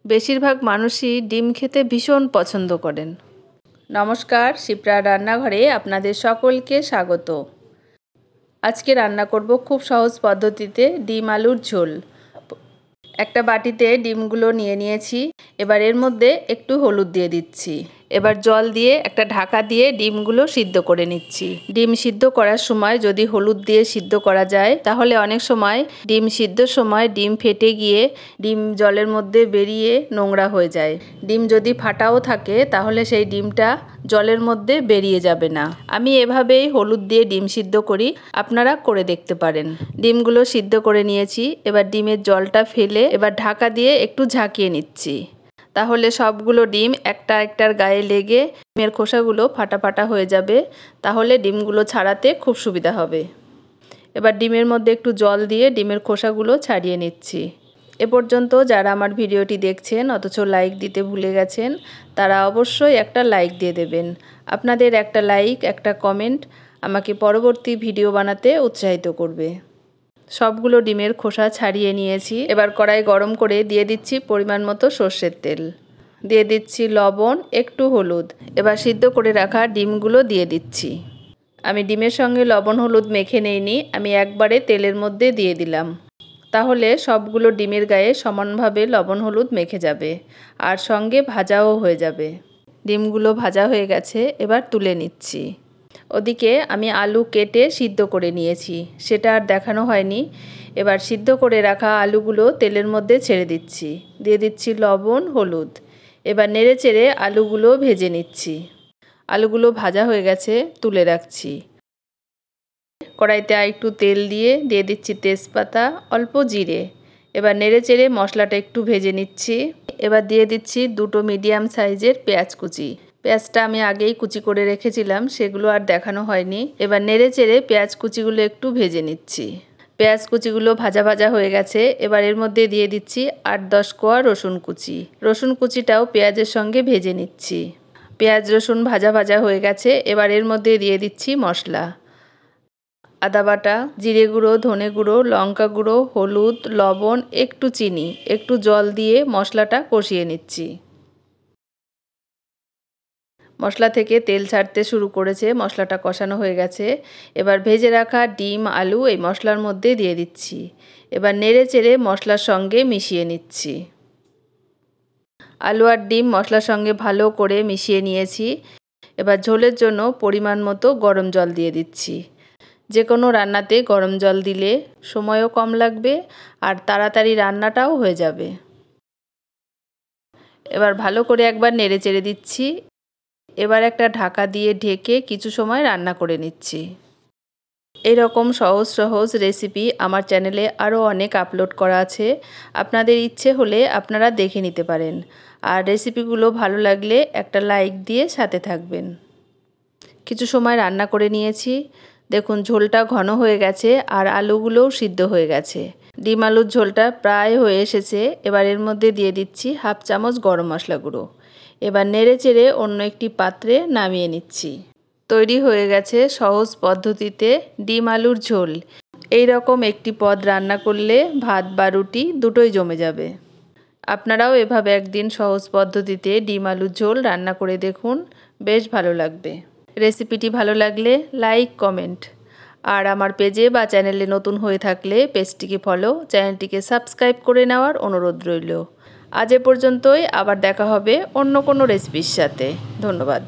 বেশিরভাগ মানুষই ডিম খেতে ভীষণ পছন্দ করেন। নমস্কার, শিপ্রা রান্নাঘরে আপনাদের সকলকে স্বাগত। আজকে রান্না করব খুব সহজ পদ্ধতিতে ডিম আলুর ঝোল। একটা বাটিতে ডিমগুলো নিয়ে নিয়েছি। এবার এর মধ্যে একটু হলুদ দিয়ে দিচ্ছি। এবার জল দিয়ে একটা ঢাকা দিয়ে ডিমগুলো সিদ্ধ করে নিচ্ছি। ডিম সিদ্ধ করার সময় যদি হলুদ দিয়ে সিদ্ধ করা যায় তাহলে অনেক সময় ডিম সিদ্ধর সময় ডিম ফেটে গিয়ে ডিম জলের মধ্যে বেরিয়ে নোংরা হয়ে যায়। ডিম যদি ফাটাও থাকে তাহলে সেই ডিমটা জলের মধ্যে বেরিয়ে যাবে না। আমি এভাবেই হলুদ দিয়ে ডিম সিদ্ধ করি, আপনারা করে দেখতে পারেন। ডিমগুলো সিদ্ধ করে নিয়েছি। এবার ডিমের জলটা ফেলে এবার ঢাকা দিয়ে একটু ঝাঁকিয়ে নিচ্ছি। তাহলে সবগুলো ডিম একটা একটার গায়ে লেগে ডিমের খোসাগুলো ফাটা ফাটা হয়ে যাবে। তাহলে ডিমগুলো ছাড়াতে খুব সুবিধা হবে। এবার ডিমের মধ্যে একটু জল দিয়ে ডিমের খোসাগুলো ছাড়িয়ে নিচ্ছি। এ পর্যন্ত যারা আমার ভিডিওটি দেখছেন অথচ লাইক দিতে ভুলে গেছেন, তারা অবশ্যই একটা লাইক দিয়ে দেবেন। আপনাদের একটা লাইক, একটা কমেন্ট আমাকে পরবর্তী ভিডিও বানাতে উৎসাহিত করবে। সবগুলো ডিমের খোসা ছাড়িয়ে নিয়েছি। এবার কড়াই গরম করে দিয়ে দিচ্ছি পরিমাণ মতো সর্ষের তেল, দিয়ে দিচ্ছি লবণ, একটু হলুদ। এবার সিদ্ধ করে রাখা ডিমগুলো দিয়ে দিচ্ছি। আমি ডিমের সঙ্গে লবণ হলুদ মেখে নেইনি, আমি একবারে তেলের মধ্যে দিয়ে দিলাম। তাহলে সবগুলো ডিমের গায়ে সমানভাবে লবণ হলুদ মেখে যাবে আর সঙ্গে ভাজাও হয়ে যাবে। ডিমগুলো ভাজা হয়ে গেছে, এবার তুলে নিচ্ছি। ওদিকে আমি আলু কেটে সিদ্ধ করে নিয়েছি, সেটা আর দেখানো হয়নি। এবার সিদ্ধ করে রাখা আলুগুলো তেলের মধ্যে ছেড়ে দিচ্ছি, দিয়ে দিচ্ছি লবণ হলুদ। এবার নেড়ে চেড়ে আলুগুলো ভেজে নিচ্ছি। আলুগুলো ভাজা হয়ে গেছে, তুলে রাখছি। কড়াইতে একটু তেল দিয়ে দিচ্ছি তেজপাতা, অল্প জিরে। এবার নেড়ে চেড়ে মশলাটা একটু ভেজে নিচ্ছি। এবার দিয়ে দিচ্ছি দুটো মিডিয়াম সাইজের পেঁয়াজ কুচি। পেঁয়াজটা আমি আগেই কুচি করে রেখেছিলাম, সেগুলো আর দেখানো হয়নি। এবার নেড়ে চেড়ে পেঁয়াজ কুচিগুলো একটু ভেজে নিচ্ছি। পেঁয়াজ কুচিগুলো ভাজা ভাজা হয়ে গেছে। এবার এর মধ্যে দিয়ে দিচ্ছি 8-10 কোয়া রসুন কুচি। রসুন কুচিটাও পেঁয়াজের সঙ্গে ভেজে নিচ্ছি। পেঁয়াজ রসুন ভাজা ভাজা হয়ে গেছে। এবার এর মধ্যে দিয়ে দিচ্ছি মশলা, আদা বাটা, জিরে গুঁড়ো, ধনে গুঁড়ো, লঙ্কা গুঁড়ো, হলুদ, লবণ, একটু চিনি, একটু জল দিয়ে মশলাটা কষিয়ে নিচ্ছি। মশলা থেকে তেল ছাড়তে শুরু করেছে, মশলাটা কষানো হয়ে গেছে। এবার ভেজে রাখা ডিম আলু এই মশলার মধ্যে দিয়ে দিচ্ছি। এবার নেড়ে চেড়ে মশলার সঙ্গে মিশিয়ে নিচ্ছি। আলু আর ডিম মশলার সঙ্গে ভালো করে মিশিয়ে নিয়েছি। এবার ঝোলের জন্য পরিমাণ মতো গরম জল দিয়ে দিচ্ছি। যে কোনো রান্নাতে গরম জল দিলে সময়ও কম লাগবে আর তাড়াতাড়ি রান্নাটাও হয়ে যাবে। এবার ভালো করে একবার নেড়ে চেড়ে দিচ্ছি। এবার একটা ঢাকা দিয়ে ঢেকে কিছু সময় রান্না করে নিচ্ছি। এরকম সহজ সহজ রেসিপি আমার চ্যানেলে আরও অনেক আপলোড করা আছে, আপনাদের ইচ্ছে হলে আপনারা দেখে নিতে পারেন। আর রেসিপিগুলো ভালো লাগলে একটা লাইক দিয়ে সাথে থাকবেন। কিছু সময় রান্না করে নিয়েছি। দেখুন ঝোলটা ঘন হয়ে গেছে আর আলুগুলোও সিদ্ধ হয়ে গেছে। ডিম আলুর ঝোলটা প্রায় হয়ে এসেছে। এবার এর মধ্যে দিয়ে দিচ্ছি 1/2 চামচ গরম মশলা গুঁড়ো। এবার নেড়ে চেড়ে অন্য একটি পাত্রে নামিয়ে নিচ্ছি। তৈরি হয়ে গেছে সহজ পদ্ধতিতে ডিম আলুর ঝোল। এই রকম একটি পদ রান্না করলে ভাত বা রুটি দুটোই জমে যাবে। আপনারাও এভাবে একদিন সহজ পদ্ধতিতে ডিম আলুর ঝোল রান্না করে দেখুন, বেশ ভালো লাগবে। রেসিপিটি ভালো লাগলে লাইক, কমেন্ট। আর আমার পেজে বা চ্যানেলে নতুন হয়ে থাকলে পেজটিকে ফলো, চ্যানেলটিকে সাবস্ক্রাইব করে নেওয়ার অনুরোধ রইল। আজ এ পর্যন্তই, আবার দেখা হবে অন্য কোনো রেসিপির সাথে। ধন্যবাদ।